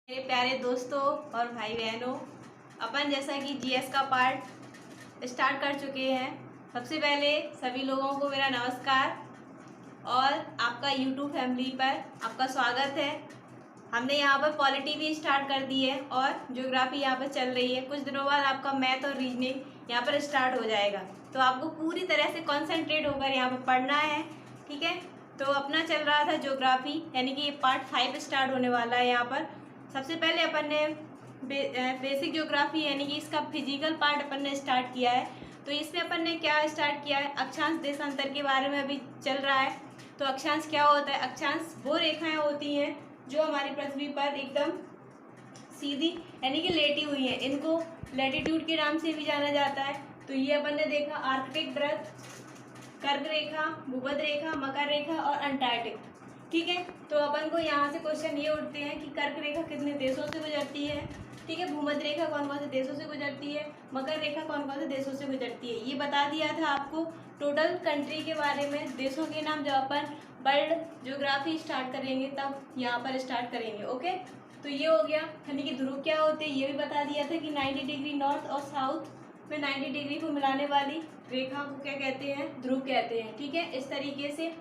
मेरे प्यारे दोस्तों और भाई बहनों, अपन जैसा कि जीएस का पार्ट स्टार्ट कर चुके हैं। सबसे पहले सभी लोगों को मेरा नमस्कार और आपका यूट्यूब फैमिली पर आपका स्वागत है। हमने यहाँ पर पॉलिटी भी स्टार्ट कर दी है और ज्योग्राफी यहाँ पर चल रही है। कुछ दिनों बाद आपका मैथ और रीजनिंग यहाँ पर स्टार्ट हो जाएगा, तो आपको पूरी तरह से कॉन्सेंट्रेट होकर यहाँ पर पढ़ना है। ठीक है, तो अपना चल रहा था ज्योग्राफी, यानी कि पार्ट 5 स्टार्ट होने वाला है। यहाँ पर सबसे पहले अपन ने बेसिक ज्योग्राफी यानी कि इसका फिजिकल पार्ट अपन ने स्टार्ट किया है। तो इसमें अपन ने क्या स्टार्ट किया है, अक्षांश देशांतर के बारे में अभी चल रहा है। तो अक्षांश क्या होता है? अक्षांश वो रेखाएं होती हैं जो हमारी पृथ्वी पर एकदम सीधी यानी कि लेटी हुई हैं। इनको लैटिट्यूड के नाम से भी जाना जाता है। तो ये अपन ने देखा आर्कटिक वृत्त, कर्क रेखा, भूमध्य रेखा, मकर रेखा और अंटार्कटिक। ठीक है, तो अपन को यहाँ से क्वेश्चन ये उठते हैं कि कर्क रेखा कितने देशों से गुजरती है। ठीक है, भूमध्य रेखा कौन कौन से देशों से गुजरती है, मकर रेखा कौन कौन से देशों से गुजरती है, ये बता दिया था आपको। टोटल कंट्री के बारे में, देशों के नाम जब अपन वर्ल्ड ज्योग्राफी स्टार्ट करेंगे तब यहाँ पर स्टार्ट करेंगे। ओके, तो ये हो गया। यानी कि ध्रुव क्या होते हैं ये भी बता दिया था कि 90 डिग्री नॉर्थ और साउथ में 90 डिग्री को मिलाने वाली रेखा को क्या कहते हैं? ध्रुव कहते हैं। ठीक है, इस तरीके से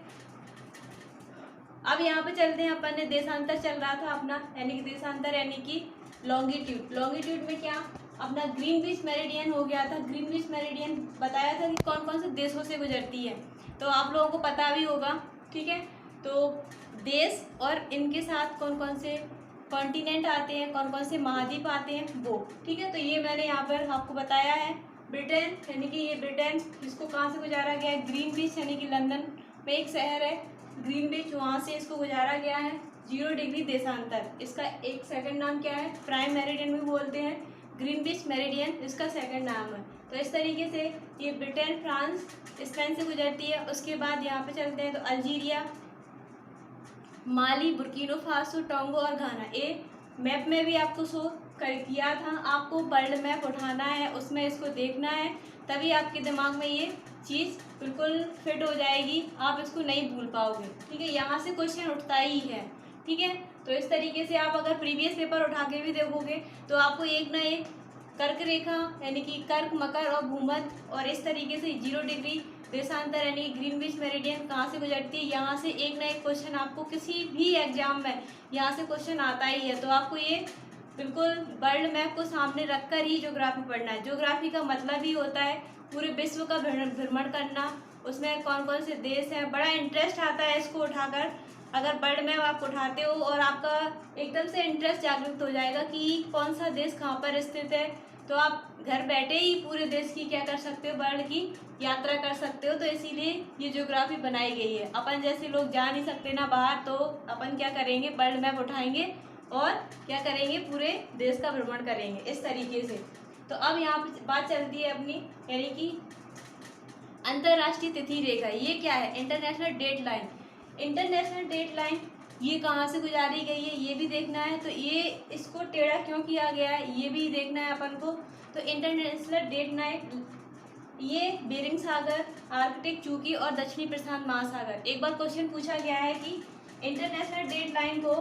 अब यहाँ पे चलते हैं। अपन ने देशांतर चल रहा था अपना, यानी कि देशांतर यानी कि लॉन्गिट्यूड। लॉन्गिट्यूड में क्या अपना ग्रीनविच मेरिडियन हो गया था। ग्रीनविच मेरिडियन बताया था कि कौन कौन से देशों से गुजरती है, तो आप लोगों को पता भी होगा। ठीक है, तो देश और इनके साथ कौन कौन से कॉन्टिनेंट आते हैं, कौन कौन से महाद्वीप आते हैं वो। ठीक है, तो ये मैंने यहाँ पर आपको बताया है। ब्रिटेन यानी कि ये ब्रिटेन, इसको कहाँ से गुजारा गया है? ग्रीनविच यानी कि लंदन में एक शहर है ग्रीनविच, वहाँ से इसको गुजारा गया है। 0 डिग्री देशांतर, इसका एक सेकंड नाम क्या है? प्राइम मेरिडियन भी बोलते हैं, ग्रीनविच मेरिडियन इसका सेकंड नाम है। तो इस तरीके से ये ब्रिटेन, फ्रांस, स्पेन से गुजरती है। उसके बाद यहाँ पे चलते हैं तो अल्जीरिया, माली, बुर्किना फासो, टोंगो और घाना। ये मैप में भी आपको शो कर किया था। आपको वर्ल्ड मैप उठाना है, उसमें इसको देखना है, तभी आपके दिमाग में ये चीज़ बिल्कुल फिट हो जाएगी, आप इसको नहीं भूल पाओगे। ठीक है, यहाँ से क्वेश्चन उठता ही है। ठीक है, तो इस तरीके से आप अगर प्रीवियस पेपर उठा के भी देखोगे तो आपको एक ना एक कर्क रेखा यानी कि कर्क, मकर और भूमध्य और इस तरीके से 0 डिग्री देशांतर यानी ग्रीनविच मेरिडियन कहाँ से गुजरती है, यहाँ से एक ना एक क्वेश्चन आपको किसी भी एग्जाम में यहाँ से क्वेश्चन आता ही है। तो आपको ये बिल्कुल वर्ल्ड मैप को सामने रखकर ही ज्योग्राफी पढ़ना है। ज्योग्राफी का मतलब ही होता है पूरे विश्व का भ्रमण करना, उसमें कौन कौन से देश हैं। बड़ा इंटरेस्ट आता है इसको उठाकर। अगर वर्ल्ड मैप आप उठाते हो और आपका एकदम से इंटरेस्ट जागृत हो जाएगा कि कौन सा देश कहाँ पर स्थित है, तो आप घर बैठे ही पूरे देश की क्या कर सकते हो? वर्ल्ड की यात्रा कर सकते हो। तो इसीलिए ये ज्योग्राफी बनाई गई है। अपन जैसे लोग जा नहीं सकते ना बाहर, तो अपन क्या करेंगे? वर्ल्ड मैप उठाएंगे और क्या करेंगे? पूरे देश का भ्रमण करेंगे इस तरीके से। तो अब यहाँ पे बात चलती है अपनी, यानी कि अंतर्राष्ट्रीय तिथि रेखा। ये क्या है? International date line. International date line ये कहाँ से गुजारी गई है ये भी देखना है। तो ये इसको टेढ़ा क्यों किया गया है ये भी देखना है अपन को। तो इंटरनेशनल डेट लाइन ये बेरिंग सागर, आर्कटिक, चूकी और दक्षिणी प्रशांत महासागर। एक बार क्वेश्चन पूछा गया है कि इंटरनेशनल डेट लाइन को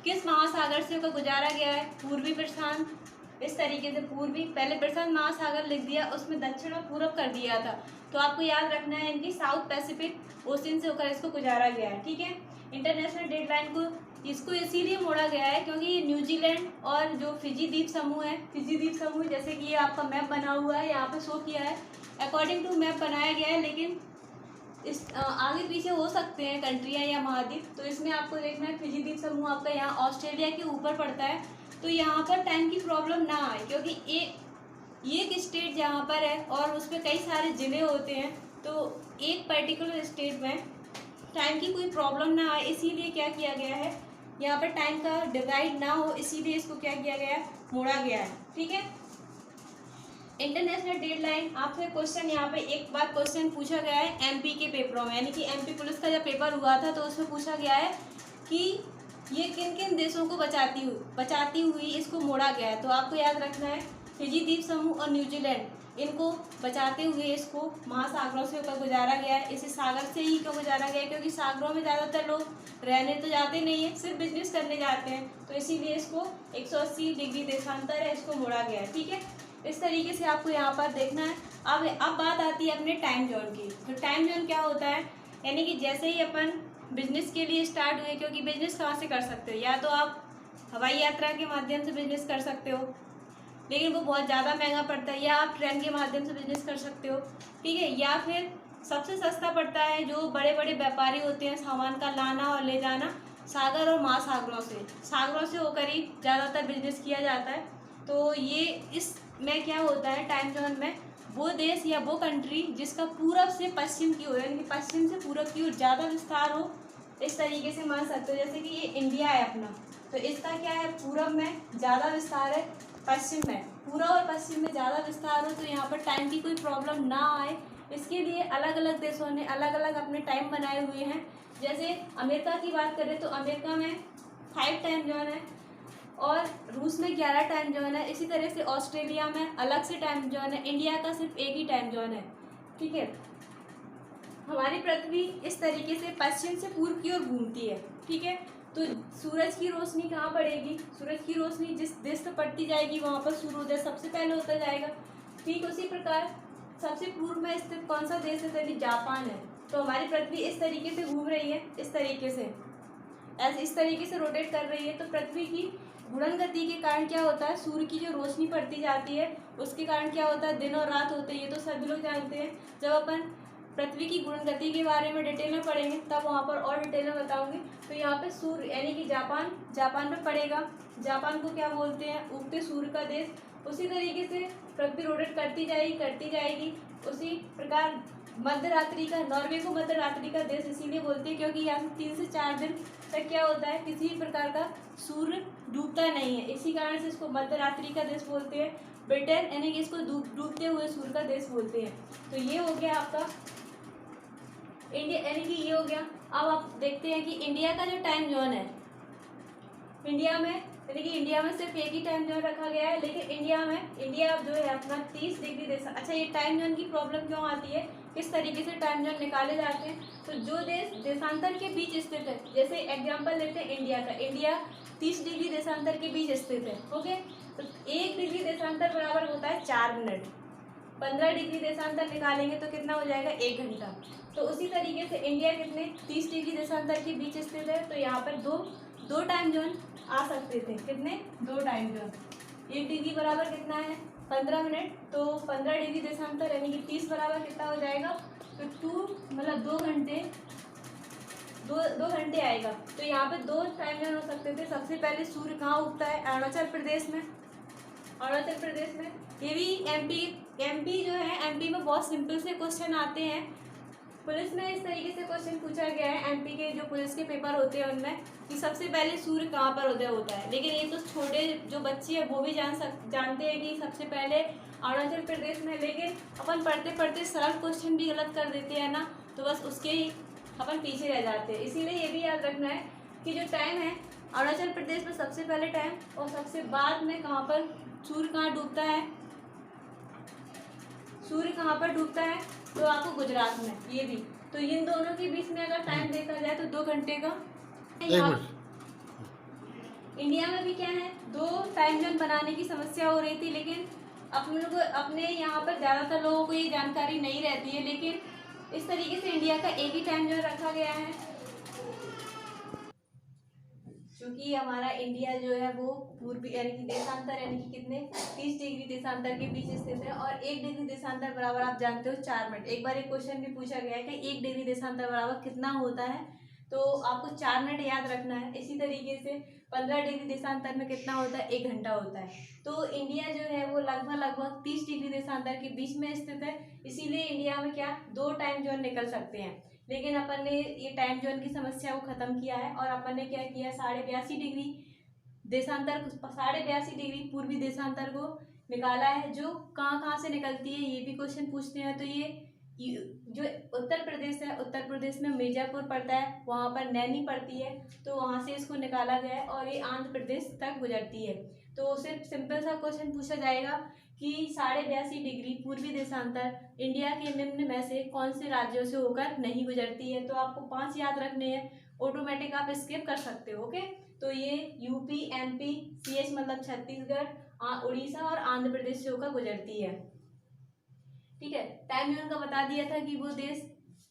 किस महासागर से गुजारा गया है? पूर्वी प्रशांत, इस तरीके से पूर्वी, पहले प्रशांत महासागर लिख दिया, उसमें दक्षिण और पूरब कर दिया था। तो आपको याद रखना है इनकी साउथ पैसिफिक ओशन से होकर इसको गुजारा गया है। ठीक है, इंटरनेशनल डेट लाइन को इसको इसीलिए मोड़ा गया है क्योंकि ये न्यूजीलैंड और जो फिजी द्वीप समूह है, फिजी द्वीप समूह जैसे कि ये आपका मैप बना हुआ है यहाँ पर शो किया है, अकॉर्डिंग टू मैप बनाया गया है, लेकिन इस आगे पीछे हो सकते हैं कंट्रियाँ या महाद्वीप। तो इसमें आपको देखना है फिजी द्वीप समूह आपका यहाँ ऑस्ट्रेलिया के ऊपर पड़ता है। तो यहाँ पर टाइम की प्रॉब्लम ना आए, क्योंकि एक स्टेट जहाँ पर है और उस पर कई सारे ज़िले होते हैं, तो एक पर्टिकुलर स्टेट में टाइम की कोई प्रॉब्लम ना आए, इसीलिए क्या किया गया है, यहाँ पर टाइम का डिवाइड ना हो, इसीलिए इसको क्या किया गया है? मोड़ा गया है। ठीक है, इंटरनेशनल डेट लाइन आपसे क्वेश्चन यहाँ पे एक बार क्वेश्चन पूछा गया है एमपी के पेपरों में, यानी कि एमपी पुलिस का जब पेपर हुआ था तो उसमें पूछा गया है कि ये किन किन देशों को बचाती हुई इसको मोड़ा गया है। तो आपको याद रखना है फिजी द्वीप समूह और न्यूजीलैंड, इनको बचाते हुए इसको महासागरों से ऊपर गुजारा गया है। इसे सागर से ही क्यों गुजारा गया है? क्योंकि सागरों में ज़्यादातर लोग रहने तो जाते नहीं हैं, सिर्फ बिजनेस करने जाते हैं, तो इसीलिए इसको 180 डिग्री देशांतर है, इसको मोड़ा गया है। ठीक है, इस तरीके से आपको यहाँ पर देखना है। अब बात आती है अपने टाइम जोन की। तो टाइम जोन क्या होता है? यानी कि जैसे ही अपन बिजनेस के लिए स्टार्ट हुए, क्योंकि बिजनेस कहाँ से कर सकते हो? या तो आप हवाई यात्रा के माध्यम से बिजनेस कर सकते हो, लेकिन वो बहुत ज़्यादा महंगा पड़ता है, या आप ट्रेन के माध्यम से बिजनेस कर सकते हो। ठीक है, या फिर सबसे सस्ता पड़ता है, जो बड़े बड़े व्यापारी होते हैं, सामान का लाना और ले जाना सागर और महासागरों से होकर ही ज़्यादातर बिजनेस किया जाता है। तो ये इसमें क्या होता है, टाइम जोन में वो देश या वो कंट्री जिसका पूरब से पश्चिम की ओर, यानी कि पश्चिम से पूरब की ओर ज़्यादा विस्तार हो, इस तरीके से मान सकते हो। जैसे कि ये इंडिया है अपना, तो इसका क्या है, पूरब में ज़्यादा विस्तार है, पश्चिम में, पूर्व और पश्चिम में ज़्यादा विस्तार हो, तो यहाँ पर टाइम की कोई प्रॉब्लम ना आए, इसके लिए अलग अलग देशों ने अलग अलग अपने टाइम बनाए हुए हैं। जैसे अमेरिका की बात करें तो अमेरिका में 5 टाइम जोन है, और रूस में 11 टाइम जोन है। इसी तरह से ऑस्ट्रेलिया में अलग से टाइम जोन है, इंडिया का सिर्फ एक ही टाइम जोन है। ठीक है, हमारी पृथ्वी इस तरीके से पश्चिम से पूर्व की ओर घूमती है। ठीक है, तो सूरज की रोशनी कहाँ पड़ेगी? सूरज की रोशनी जिस देश पे पड़ती जाएगी वहाँ पर सूर्योदय सबसे पहले होता जाएगा। ठीक उसी प्रकार सबसे पूर्व में स्थित कौन सा देश है? तो जापान है। तो हमारी पृथ्वी इस तरीके से घूम रही है, इस तरीके से इस तरीके से रोटेट कर रही है। तो पृथ्वी की घूर्णन गति के कारण क्या होता है, सूर्य की जो रोशनी पड़ती जाती है उसके कारण क्या होता है, दिन और रात होते हैं। ये तो सभी लोग जानते हैं। जब अपन पृथ्वी की घूर्णन गति के बारे में डिटेल में पढ़ेंगे तब वहाँ पर और डिटेल में बताऊंगी। तो यहाँ पे सूर्य यानी कि जापान में पड़ेगा। जापान को क्या बोलते हैं? उगते सूर्य का देश। उसी तरीके से पृथ्वी रोटेट करती जाएगी। उसी प्रकार मध्य रात्रि का, नॉर्वे को मध्य रात्रि का देश इसीलिए बोलते हैं क्योंकि यहाँ से 3 से 4 दिन तक क्या होता है, किसी भी प्रकार का सूर्य डूबता नहीं है। इसी कारण से इसको मध्य रात्रि का देश बोलते हैं। ब्रिटेन यानी कि इसको डूबते हुए सूर्य का देश बोलते हैं। तो ये हो गया आपका इंडिया, यानी कि ये हो गया। अब आप देखते हैं कि इंडिया का जो टाइम जोन है, इंडिया में यानी कि इंडिया में सिर्फ एक ही टाइम जोन रखा गया है, लेकिन इंडिया जो है अपना 30 डिग्री देश। अच्छा, ये टाइम जोन की प्रॉब्लम क्यों आती है, किस तरीके से टाइम जोन निकाले जाते हैं? तो जो देश देशांतर के बीच स्थित है, जैसे एग्जाम्पल लेते हैं इंडिया का, इंडिया 30 डिग्री देशांतर के बीच स्थित है। ओके, तो 1 डिग्री देशांतर बराबर होता है 4 मिनट। 15 डिग्री देशांतर निकालेंगे तो कितना हो जाएगा, 1 घंटा। तो उसी तरीके से इंडिया कितने 30 डिग्री देशांतर के बीच स्थित है, तो यहाँ पर दो टाइम जोन आ सकते थे। कितने? 2 टाइम जोन। 1 डिग्री बराबर कितना है, 15 मिनट, तो 15 डिग्री देशांतर यानी कि 30 बराबर कितना हो जाएगा, तो 2 मतलब 2 घंटे, 2 घंटे आएगा। तो यहाँ पे 2 टाइम जोन हो सकते थे। सबसे पहले सूर्य कहाँ उगता है? अरुणाचल प्रदेश में। ये भी एमपी जो है, एमपी में बहुत सिंपल से क्वेश्चन आते हैं। पुलिस में इस तरीके से क्वेश्चन पूछा गया है, एमपी के जो पुलिस के पेपर होते हैं उनमें, कि सबसे पहले सूर्य कहाँ पर उदय होता है। लेकिन ये तो छोटे जो बच्चे हैं वो भी जानते हैं कि सबसे पहले अरुणाचल प्रदेश में। लेकिन अपन पढ़ते पढ़ते सरल क्वेश्चन भी गलत कर देते हैं ना, तो बस उसके ही अपन पीछे रह जाते हैं। इसीलिए ये भी याद रखना है कि जो टाइम है, अरुणाचल प्रदेश में सबसे पहले टाइम, और सबसे बाद में कहाँ पर सूर्य कहाँ डूबता है, तो आपको गुजरात में। ये भी तो इन दोनों के बीच में अगर टाइम देखा जाए तो 2 घंटे का। इंडिया में भी क्या है, 2 टाइम जोन बनाने की समस्या हो रही थी, लेकिन अपने यहाँ पर ज़्यादातर लोगों को ये जानकारी नहीं रहती है। लेकिन इस तरीके से इंडिया का एक ही टाइम जोन रखा गया है, क्योंकि हमारा इंडिया जो है वो पूर्वी यानी कि देशांतर यानी कि कितने 30 डिग्री देशांतर के बीच स्थित है। और 1 डिग्री देशांतर बराबर आप जानते हो 4 मिनट। एक बार एक क्वेश्चन भी पूछा गया है कि 1 डिग्री देशांतर बराबर कितना होता है, तो आपको 4 मिनट याद रखना है। इसी तरीके से 15 डिग्री देशांतर में कितना होता है, 1 घंटा होता है। तो इंडिया जो है वो लगभग 30 डिग्री देशांतर के बीच में स्थित है। इसीलिए इंडिया में क्या 2 टाइम जोन निकल सकते हैं। लेकिन अपन ने ये टाइम जोन की समस्या को ख़त्म किया है, और अपन ने क्या किया, 82.5 डिग्री देशांतर, 82.5 डिग्री पूर्वी देशांतर को निकाला है, जो कहाँ से निकलती है ये भी क्वेश्चन पूछते हैं। तो ये जो उत्तर प्रदेश है, उत्तर प्रदेश में मिर्ज़ापुर पड़ता है, वहाँ पर नैनी पड़ती है, तो वहाँ से इसको निकाला गया है, और ये आंध्र प्रदेश तक गुजरती है। तो सिर्फ सिंपल सा क्वेश्चन पूछा जाएगा कि 82.5 डिग्री पूर्वी देशांतर इंडिया के निम्न में से कौन से राज्यों से होकर नहीं गुजरती है। तो आपको 5 याद रखने हैं, ऑटोमेटिक आप स्किप कर सकते हो। ओके, तो ये यूपी, एमपी, सीएच मतलब छत्तीसगढ़, उड़ीसा और आंध्र प्रदेश से होकर गुजरती है। ठीक है, टाइम जोन का बता दिया था कि वो देश,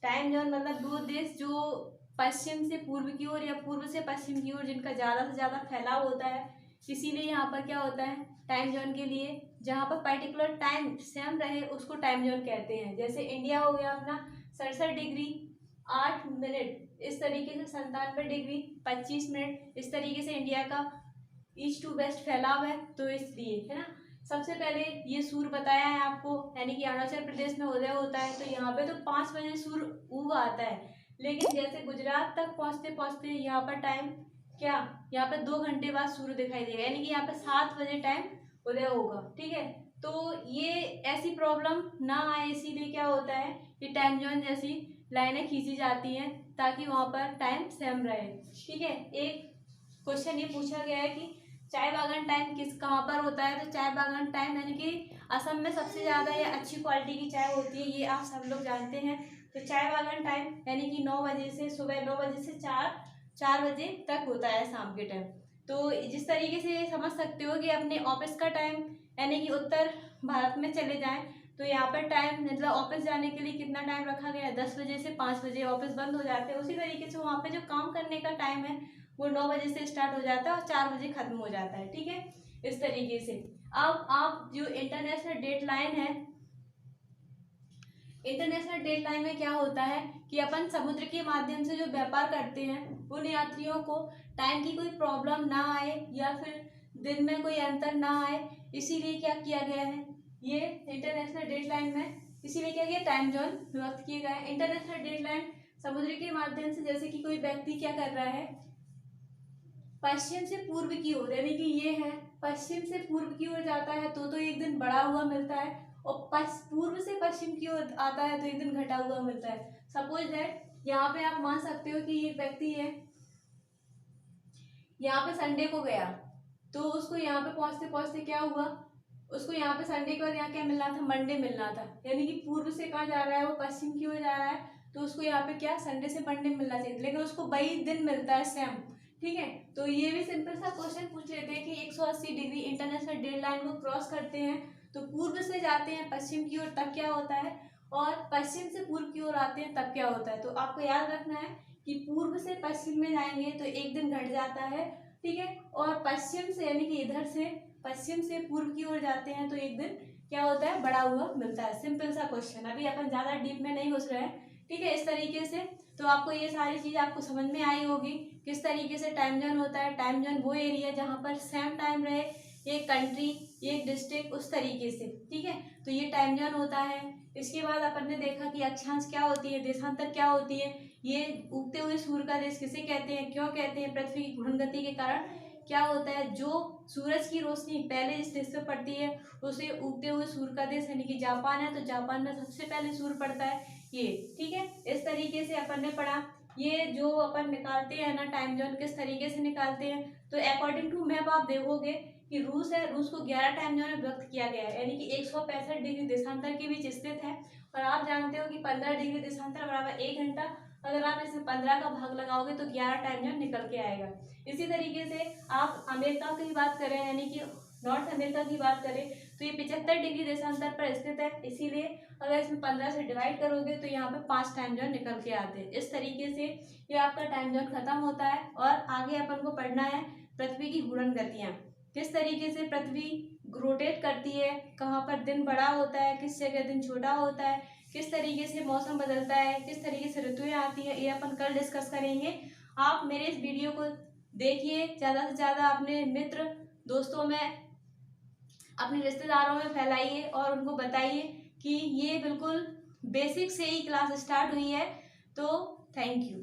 टाइम जोन मतलब वो देश जो पश्चिम से पूर्व की ओर या पूर्व से पश्चिम की ओर जिनका ज़्यादा से ज़्यादा फैलाव होता है, इसीलिए यहाँ पर क्या होता है टाइम जोन के लिए जहाँ पर पर्टिकुलर टाइम सेम रहे उसको टाइम जोन कहते हैं। जैसे इंडिया हो गया अपना 67 डिग्री 8 मिनट, इस तरीके से 97 डिग्री 25 मिनट, इस तरीके से इंडिया का ईस्ट टू वेस्ट फैलाव है। तो इसलिए है ना, सबसे पहले ये सूर्य बताया है आपको, यानी कि अरुणाचल प्रदेश में उदय होता है, तो यहाँ पे तो 5 बजे सूर्य उग आता है। लेकिन जैसे गुजरात तक पहुँचते पहुँचते यहाँ पर टाइम क्या, यहाँ पे 2 घंटे बाद सूर्य दिखाई देगा, यानी कि यहाँ पे 7 बजे टाइम उदय होगा। ठीक है, तो ये ऐसी प्रॉब्लम ना आए इसीलिए क्या होता है कि टाइम जोन जैसी लाइनें खींची जाती हैं ताकि वहाँ पर टाइम सेम रहे। ठीक है, एक क्वेश्चन ये पूछा गया है कि चाय बागान टाइम कहाँ पर होता है। तो चाय बागान टाइम यानी कि असम में सबसे ज़्यादा या अच्छी क्वालिटी की चाय होती है, ये आप सब लोग जानते हैं। तो चाय बागान टाइम यानी कि 9 बजे से, सुबह 9 बजे से 4 बजे तक होता है शाम के टाइम। तो जिस तरीके से समझ सकते हो कि अपने ऑफिस का टाइम यानी कि उत्तर भारत में चले जाएं तो यहाँ पर टाइम मतलब ऑफिस जाने के लिए कितना टाइम रखा गया है, 10 बजे से 5 बजे ऑफिस बंद हो जाते हैं। उसी तरीके से वहाँ पे जो काम करने का टाइम है वो 9 बजे से स्टार्ट हो जाता है और 4 बजे खत्म हो जाता है। ठीक है, इस तरीके से। अब आप जो इंटरनेशनल डेडलाइन है, इंटरनेशनल डेडलाइन में क्या होता है कि अपन समुद्र के माध्यम से जो व्यापार करते हैं उन यात्रियों को टाइम की कोई प्रॉब्लम ना आए या फिर दिन में कोई अंतर ना आए, इसीलिए क्या किया गया है ये इंटरनेशनल डेडलाइन में, इसीलिए क्या गया टाइम जोन व्यक्त किए गए हैं। इंटरनेशनल डेडलाइन समुद्र के माध्यम से, जैसे कि कोई व्यक्ति क्या कर रहा है पश्चिम से पूर्व की ओर, यानी कि ये है पश्चिम से पूर्व की ओर जाता है तो एक दिन बढ़ा हुआ मिलता है, और पूर्व से पश्चिम की ओर आता है तो एक दिन घटा हुआ मिलता है। सपोज दैट यहाँ पे आप मान सकते हो कि ये व्यक्ति है, यहाँ पे संडे को गया तो उसको यहाँ पे पहुँचते पहुँचते क्या हुआ, उसको यहाँ पे संडे को यहाँ क्या मिलना था, मंडे मिलना था, यानी कि पूर्व से कहाँ जा रहा है वो पश्चिम की ओर जा रहा है तो उसको यहाँ पे क्या संडे से मंडे मिलना चाहिए, लेकिन उसको वही दिन मिलता है सेम। ठीक है, तो ये भी सिंपल सा क्वेश्चन पूछ लेते हैं कि 180 डिग्री इंटरनेशनल डेडलाइन को क्रॉस करते हैं तो पूर्व से जाते हैं पश्चिम की ओर तब क्या होता है, और पश्चिम से पूर्व की ओर आते हैं तब क्या होता है। तो आपको याद रखना है कि पूर्व से पश्चिम में जाएंगे तो एक दिन घट जाता है। ठीक है, और पश्चिम से यानी कि इधर से पश्चिम से पूर्व की ओर जाते हैं तो एक दिन क्या होता है बढ़ा हुआ मिलता है। सिंपल सा क्वेश्चन, अभी अपन ज़्यादा डीप में नहीं घुस रहे हैं। ठीक है, इस तरीके से तो आपको ये सारी चीज़ आपको समझ में आई होगी किस तरीके से टाइम जोन होता है। टाइम जोन वो एरिया जहाँ पर सेम टाइम रहे, एक कंट्री एक डिस्ट्रिक्ट उस तरीके से। ठीक है, तो ये टाइम जोन होता है। इसके बाद अपन ने देखा कि अक्षांश क्या होती है, देशांतर क्या होती है। ये उगते हुए सूर्य का देश किसे कहते हैं, क्यों कहते हैं, पृथ्वी की घूर्णन गति के कारण क्या होता है, जो सूरज की रोशनी पहले जिस देश पे पड़ती है उसे उगते हुए सूर्य का देश यानी कि जापान है, तो जापान में सबसे पहले सूर्य पड़ता है ये। ठीक है, इस तरीके से अपन ने पढ़ा। ये जो अपन निकालते हैं ना टाइम जोन किस तरीके से निकालते हैं, तो अकॉर्डिंग टू मैप आप देखोगे कि रूस है, रूस को 11 टाइम जोन में व्यक्त किया गया है, यानी कि 165 डिग्री देशांतर के बीच स्थित है। और आप जानते हो कि 15 डिग्री देशांतर बराबर 1 घंटा, अगर आप इसमें 15 का भाग लगाओगे तो 11 टाइम जोन निकल के आएगा। इसी तरीके से आप अमेरिका की बात करें यानी कि नॉर्थ अमेरिका की बात करें तो ये 75 डिग्री देशांतर पर स्थित है, इसीलिए अगर इसमें 15 से डिवाइड करोगे तो यहाँ पे 5 टाइम जोन निकल के आते हैं। इस तरीके से ये आपका टाइम जोन खत्म होता है। और आगे अपन को पढ़ना है पृथ्वी की घूर्णन गतियाँ, किस तरीके से पृथ्वी रोटेट करती है, कहाँ पर दिन बड़ा होता है, किस जगह दिन छोटा होता है, किस तरीके से मौसम बदलता है, किस तरीके से ऋतुएं आती है, ये अपन कल डिस्कस करेंगे। आप मेरे इस वीडियो को देखिए, ज़्यादा से ज़्यादा अपने मित्र दोस्तों में, अपने रिश्तेदारों में फैलाइए और उनको बताइए कि ये बिल्कुल बेसिक से ही क्लास स्टार्ट हुई है। तो थैंक यू।